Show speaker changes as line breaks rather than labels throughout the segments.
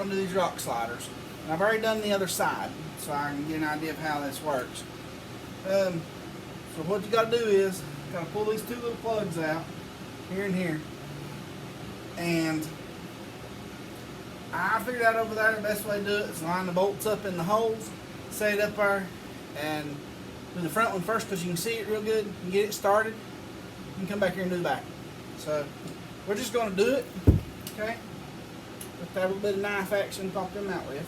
going to do these rock sliders. And I've already done the other side, so I can get an idea of how this works. So what you got to do is got to pull these two little plugs out, here and here. And I figured out over there the best way to do it is line the bolts up in the holes, set it up there, and do the front one first because you can see it real good and get it started. You can come back here and do the back. So we're just going to do it, okay? Just have a little bit of knife action to pop them out with.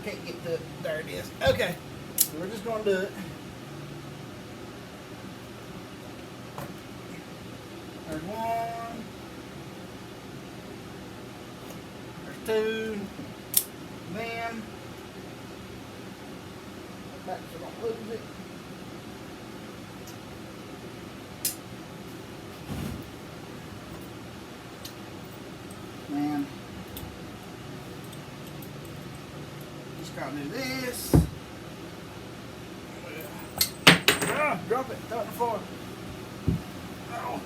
Can't get the, there it is. Okay, so we're just going to do it. There's one. There's two. Then, back so don't lose it. Man, just gotta do this. Drop it, throw it on the floor. Oh.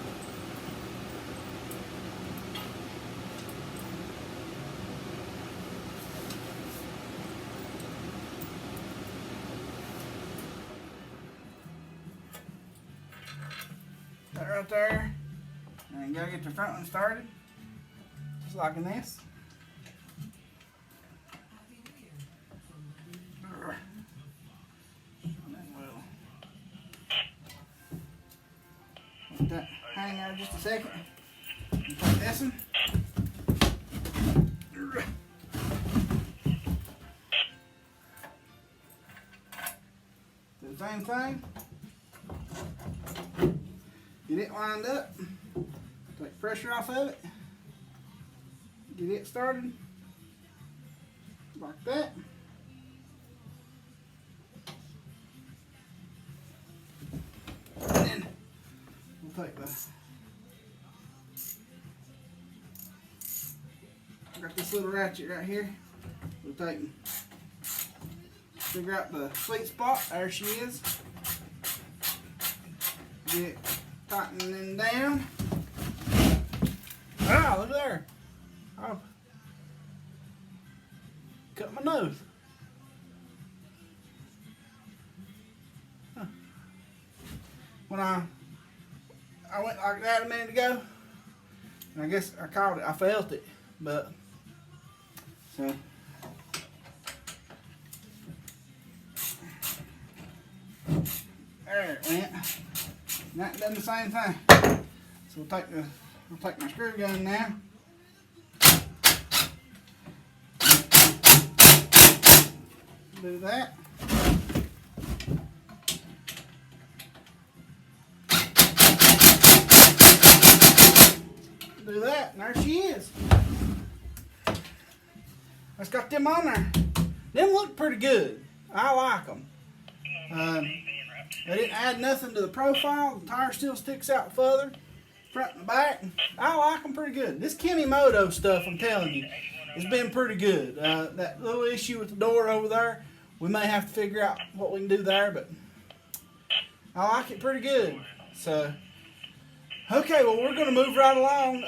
That right there. And you gotta get the front one started. Just like in this. Let that hang there just a second. Take this one. Do the same thing. Get it lined up. Take pressure off of it. Get it started. Like that. And then we'll take the, I got this little ratchet right here. We'll take, figure out the sweet spot. There she is. Get it tightening down. Ah, look there. Oh, cut my nose. Huh. When I went like that a minute ago, and I guess I caught it. I felt it, but so there it went. And that done the same thing. So we'll take my screw gun now. Do that. Do that, and there she is. Let's got them on there. Them look pretty good. I like them. They didn't add nothing to the profile. The tire still sticks out further, front and back. I like them pretty good. This Kemimoto stuff, I'm telling you, has been pretty good. That little issue with the door over there, we may have to figure out what we can do there, but I like it pretty good. So, okay, well, we're going to move right along.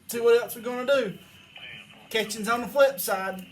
See what else we're going to do. Catching's on the flip side.